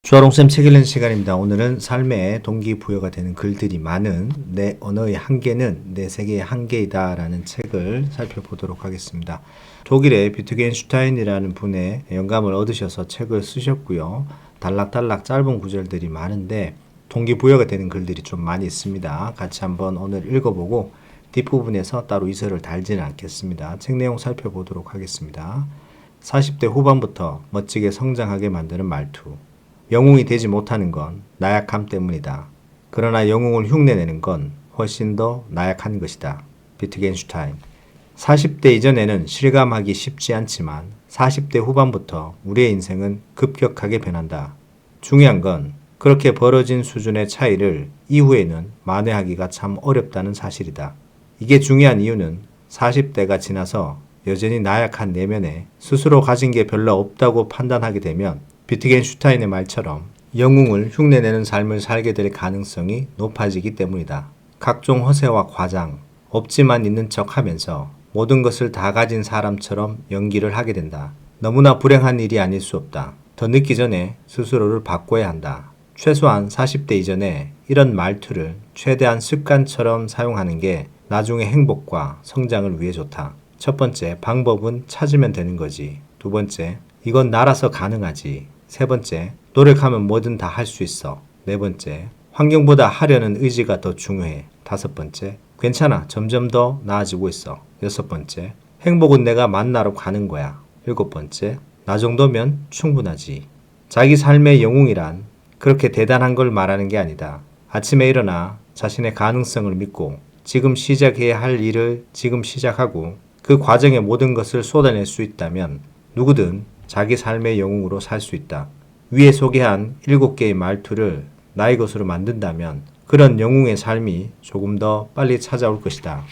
주아롱쌤 책 읽는 시간입니다. 오늘은 삶의 동기부여가 되는 글들이 많은 내 언어의 한계는 내 세계의 한계이다 라는 책을 살펴보도록 하겠습니다. 독일의 비트겐슈타인이라는 분의 영감을 얻으셔서 책을 쓰셨고요. 단락단락 짧은 구절들이 많은데 동기부여가 되는 글들이 좀 많이 있습니다. 같이 한번 오늘 읽어보고 뒷부분에서 따로 이설을 달지는 않겠습니다. 책 내용 살펴보도록 하겠습니다. 40대 후반부터 멋지게 성장하게 만드는 말투. 영웅이 되지 못하는 건 나약함 때문이다. 그러나 영웅을 흉내내는 건 훨씬 더 나약한 것이다. 비트겐슈타인. 40대 이전에는 실감하기 쉽지 않지만 40대 후반부터 우리의 인생은 급격하게 변한다. 중요한 건 그렇게 벌어진 수준의 차이를 이후에는 만회하기가 참 어렵다는 사실이다. 이게 중요한 이유는 40대가 지나서 여전히 나약한 내면에 스스로 가진 게 별로 없다고 판단하게 되면 비트겐슈타인의 말처럼 영웅을 흉내내는 삶을 살게 될 가능성이 높아지기 때문이다. 각종 허세와 과장, 없지만 있는 척 하면서 모든 것을 다 가진 사람처럼 연기를 하게 된다. 너무나 불행한 일이 아닐 수 없다. 더 늦기 전에 스스로를 바꿔야 한다. 최소한 40대 이전에 이런 말투를 최대한 습관처럼 사용하는 게 나중에 행복과 성장을 위해 좋다. 첫 번째, 방법은 찾으면 되는 거지. 두 번째, 이건 나라서 가능하지. 세 번째, 노력하면 뭐든 다 할 수 있어. 네 번째, 환경보다 하려는 의지가 더 중요해. 다섯 번째, 괜찮아. 점점 더 나아지고 있어. 여섯 번째, 행복은 내가 만나러 가는 거야. 일곱 번째, 나 정도면 충분하지. 자기 삶의 영웅이란 그렇게 대단한 걸 말하는 게 아니다. 아침에 일어나 자신의 가능성을 믿고 지금 시작해야 할 일을 지금 시작하고 그 과정에 모든 것을 쏟아낼 수 있다면 누구든 자기 삶의 영웅으로 살 수 있다. 위에 소개한 7개의 말투를 나의 것으로 만든다면 그런 영웅의 삶이 조금 더 빨리 찾아올 것이다.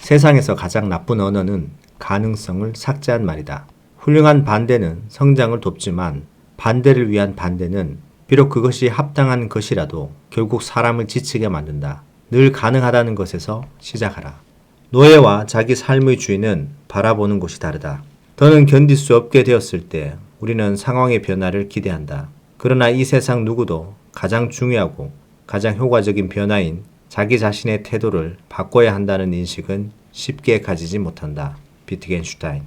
세상에서 가장 나쁜 언어는 가능성을 삭제한 말이다. 훌륭한 반대는 성장을 돕지만 반대를 위한 반대는 비록 그것이 합당한 것이라도 결국 사람을 지치게 만든다. 늘 가능하다는 것에서 시작하라. 노예와 자기 삶의 주인은 바라보는 곳이 다르다. 더는 견딜 수 없게 되었을 때 우리는 상황의 변화를 기대한다. 그러나 이 세상 누구도 가장 중요하고 가장 효과적인 변화인 자기 자신의 태도를 바꿔야 한다는 인식은 쉽게 가지지 못한다. 비트겐슈타인.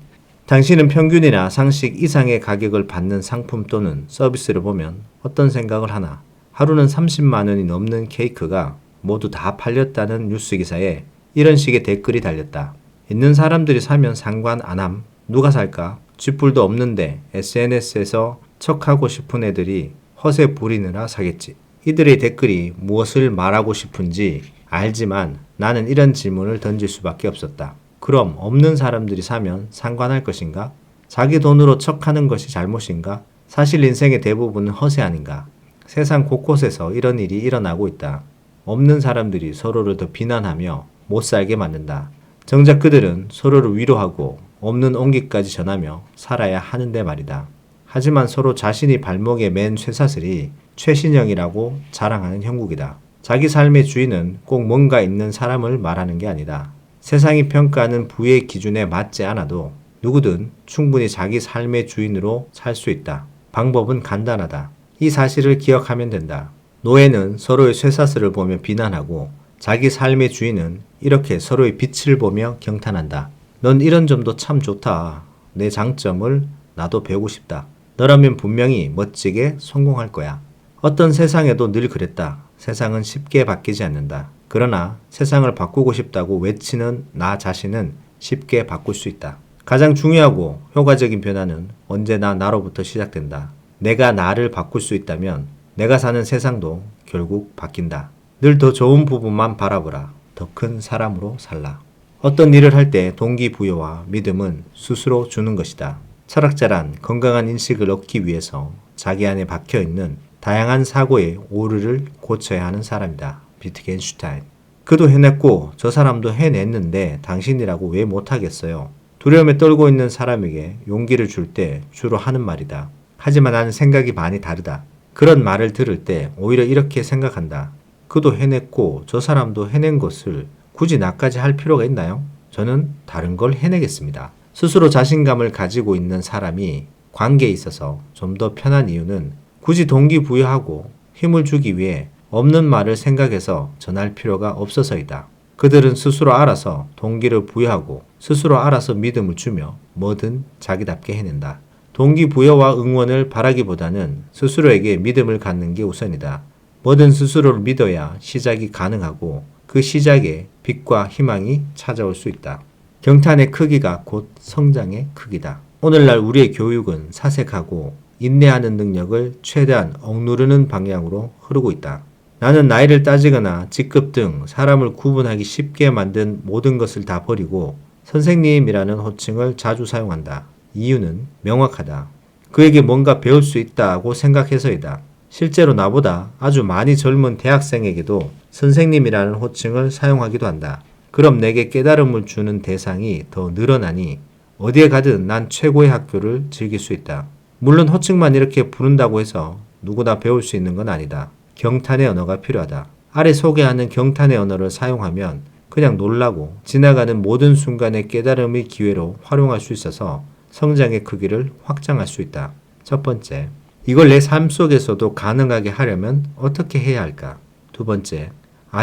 당신은 평균이나 상식 이상의 가격을 받는 상품 또는 서비스를 보면 어떤 생각을 하나? 하루는 30만 원이 넘는 케이크가 모두 다 팔렸다는 뉴스 기사에 이런 식의 댓글이 달렸다. 있는 사람들이 사면 상관 안 함. 누가 살까? 쥐뿔도 없는데 SNS에서 척하고 싶은 애들이 허세 부리느라 사겠지. 이들의 댓글이 무엇을 말하고 싶은지 알지만 나는 이런 질문을 던질 수밖에 없었다. 그럼 없는 사람들이 사면 상관할 것인가? 자기 돈으로 척하는 것이 잘못인가? 사실 인생의 대부분은 허세 아닌가? 세상 곳곳에서 이런 일이 일어나고 있다. 없는 사람들이 서로를 더 비난하며 못 살게 만든다. 정작 그들은 서로를 위로하고 없는 온기까지 전하며 살아야 하는데 말이다. 하지만 서로 자신이 발목에 맨 쇠사슬이 최신형이라고 자랑하는 형국이다. 자기 삶의 주인은 꼭 뭔가 있는 사람을 말하는 게 아니다. 세상이 평가하는 부의 기준에 맞지 않아도 누구든 충분히 자기 삶의 주인으로 살 수 있다. 방법은 간단하다. 이 사실을 기억하면 된다. 노예는 서로의 쇠사슬을 보며 비난하고 자기 삶의 주인은 이렇게 서로의 빛을 보며 경탄한다. 넌 이런 점도 참 좋다. 내 장점을 나도 배우고 싶다. 너라면 분명히 멋지게 성공할 거야. 어떤 세상에도 늘 그랬다. 세상은 쉽게 바뀌지 않는다. 그러나 세상을 바꾸고 싶다고 외치는 나 자신은 쉽게 바꿀 수 있다. 가장 중요하고 효과적인 변화는 언제나 나로부터 시작된다. 내가 나를 바꿀 수 있다면 내가 사는 세상도 결국 바뀐다. 늘 더 좋은 부분만 바라보라. 더 큰 사람으로 살라. 어떤 일을 할 때 동기부여와 믿음은 스스로 주는 것이다. 철학자란 건강한 인식을 얻기 위해서 자기 안에 박혀있는 다양한 사고의 오류를 고쳐야 하는 사람이다. 비트겐슈타인. 그도 해냈고 저 사람도 해냈는데 당신이라고 왜 못하겠어요? 두려움에 떨고 있는 사람에게 용기를 줄 때 주로 하는 말이다. 하지만 나는 생각이 많이 다르다. 그런 말을 들을 때 오히려 이렇게 생각한다. 그도 해냈고 저 사람도 해낸 것을 굳이 나까지 할 필요가 있나요? 저는 다른 걸 해내겠습니다. 스스로 자신감을 가지고 있는 사람이 관계에 있어서 좀 더 편한 이유는 굳이 동기부여하고 힘을 주기 위해 없는 말을 생각해서 전할 필요가 없어서이다. 그들은 스스로 알아서 동기를 부여하고 스스로 알아서 믿음을 주며 뭐든 자기답게 해낸다. 동기부여와 응원을 바라기보다는 스스로에게 믿음을 갖는 게 우선이다. 뭐든 스스로를 믿어야 시작이 가능하고 그 시작에 빛과 희망이 찾아올 수 있다. 경탄의 크기가 곧 성장의 크기다. 오늘날 우리의 교육은 사색하고 인내하는 능력을 최대한 억누르는 방향으로 흐르고 있다. 나는 나이를 따지거나 직급 등 사람을 구분하기 쉽게 만든 모든 것을 다 버리고 선생님이라는 호칭을 자주 사용한다. 이유는 명확하다. 그에게 뭔가 배울 수 있다고 생각해서이다. 실제로 나보다 아주 많이 젊은 대학생에게도 선생님이라는 호칭을 사용하기도 한다. 그럼 내게 깨달음을 주는 대상이 더 늘어나니 어디에 가든 난 최고의 학교를 즐길 수 있다. 물론 호칭만 이렇게 부른다고 해서 누구나 배울 수 있는 건 아니다. 경탄의 언어가 필요하다. 아래 소개하는 경탄의 언어를 사용하면 그냥 놀라고 지나가는 모든 순간의 깨달음의 기회로 활용할 수 있어서 성장의 크기를 확장할 수 있다. 첫 번째, 이걸 내 삶 속에서도 가능하게 하려면 어떻게 해야 할까? 두 번째,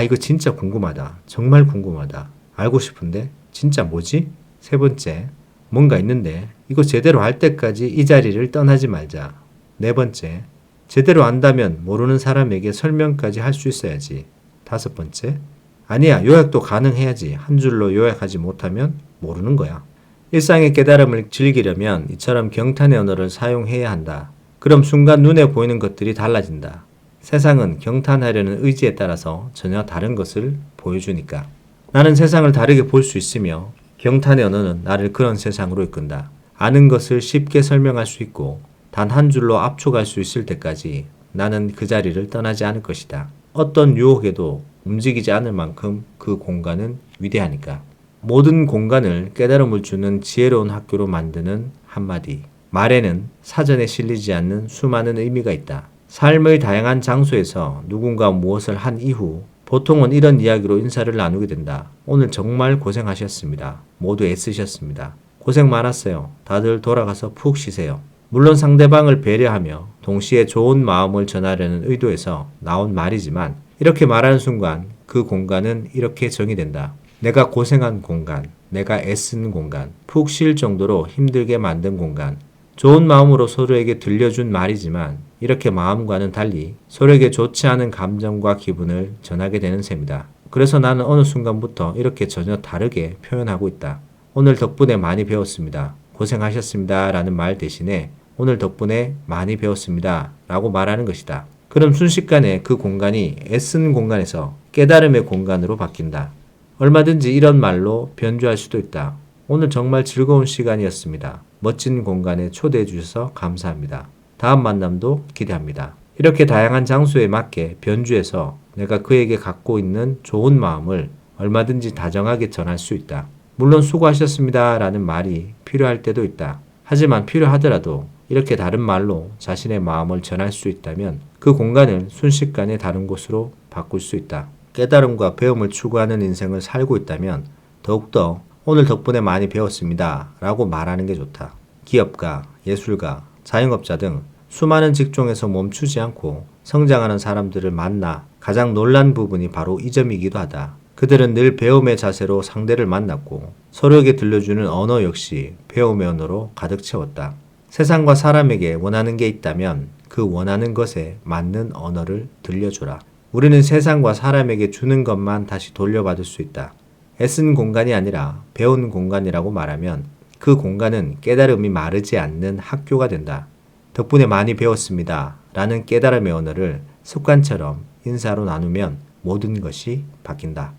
이거 진짜 궁금하다. 정말 궁금하다. 알고 싶은데 진짜 뭐지? 세 번째, 뭔가 있는데 이거 제대로 할 때까지 이 자리를 떠나지 말자. 네 번째, 제대로 안다면 모르는 사람에게 설명까지 할 수 있어야지. 다섯 번째, 아니야, 요약도 가능해야지. 한 줄로 요약하지 못하면 모르는 거야. 일상의 깨달음을 즐기려면 이처럼 경탄의 언어를 사용해야 한다. 그럼 순간 눈에 보이는 것들이 달라진다. 세상은 경탄하려는 의지에 따라서 전혀 다른 것을 보여주니까. 나는 세상을 다르게 볼 수 있으며 경탄의 언어는 나를 그런 세상으로 이끈다. 아는 것을 쉽게 설명할 수 있고 단 한 줄로 압축할 수 있을 때까지 나는 그 자리를 떠나지 않을 것이다. 어떤 유혹에도 움직이지 않을 만큼 그 공간은 위대하니까. 모든 공간을 깨달음을 주는 지혜로운 학교로 만드는 한마디. 말에는 사전에 실리지 않는 수많은 의미가 있다. 삶의 다양한 장소에서 누군가 무엇을 한 이후 보통은 이런 이야기로 인사를 나누게 된다. 오늘 정말 고생하셨습니다. 모두 애쓰셨습니다. 고생 많았어요. 다들 돌아가서 푹 쉬세요. 물론 상대방을 배려하며 동시에 좋은 마음을 전하려는 의도에서 나온 말이지만 이렇게 말하는 순간 그 공간은 이렇게 정의된다. 내가 고생한 공간, 내가 애쓴 공간, 푹 쉴 정도로 힘들게 만든 공간. 좋은 마음으로 서로에게 들려준 말이지만 이렇게 마음과는 달리 서로에게 좋지 않은 감정과 기분을 전하게 되는 셈이다. 그래서 나는 어느 순간부터 이렇게 전혀 다르게 표현하고 있다. 오늘 덕분에 많이 배웠습니다. 고생하셨습니다. 라는 말 대신에 오늘 덕분에 많이 배웠습니다. 라고 말하는 것이다. 그럼 순식간에 그 공간이 애쓴 공간에서 깨달음의 공간으로 바뀐다. 얼마든지 이런 말로 변주할 수도 있다. 오늘 정말 즐거운 시간이었습니다. 멋진 공간에 초대해 주셔서 감사합니다. 다음 만남도 기대합니다. 이렇게 다양한 장소에 맞게 변주해서 내가 그에게 갖고 있는 좋은 마음을 얼마든지 다정하게 전할 수 있다. 물론 수고하셨습니다 라는 말이 필요할 때도 있다. 하지만 필요하더라도 이렇게 다른 말로 자신의 마음을 전할 수 있다면 그 공간을 순식간에 다른 곳으로 바꿀 수 있다. 깨달음과 배움을 추구하는 인생을 살고 있다면 더욱더 오늘 덕분에 많이 배웠습니다 라고 말하는 게 좋다. 기업가, 예술가, 자영업자 등 수많은 직종에서 멈추지 않고 성장하는 사람들을 만나 가장 놀란 부분이 바로 이 점이기도 하다. 그들은 늘 배움의 자세로 상대를 만났고 서로에게 들려주는 언어 역시 배움의 언어로 가득 채웠다. 세상과 사람에게 원하는 게 있다면 그 원하는 것에 맞는 언어를 들려주라. 우리는 세상과 사람에게 주는 것만 다시 돌려받을 수 있다. 애쓴 공간이 아니라 배운 공간이라고 말하면 그 공간은 깨달음이 마르지 않는 학교가 된다. 덕분에 많이 배웠습니다. 라는 깨달음의 언어를 습관처럼 인사로 나누면 모든 것이 바뀐다.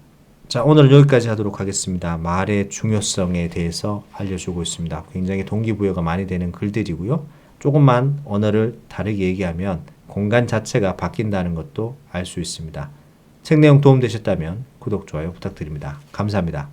자, 오늘은 여기까지 하도록 하겠습니다. 말의 중요성에 대해서 알려주고 있습니다. 굉장히 동기부여가 많이 되는 글들이고요. 조금만 언어를 다르게 얘기하면 공간 자체가 바뀐다는 것도 알 수 있습니다. 책 내용 도움되셨다면 구독, 좋아요 부탁드립니다. 감사합니다.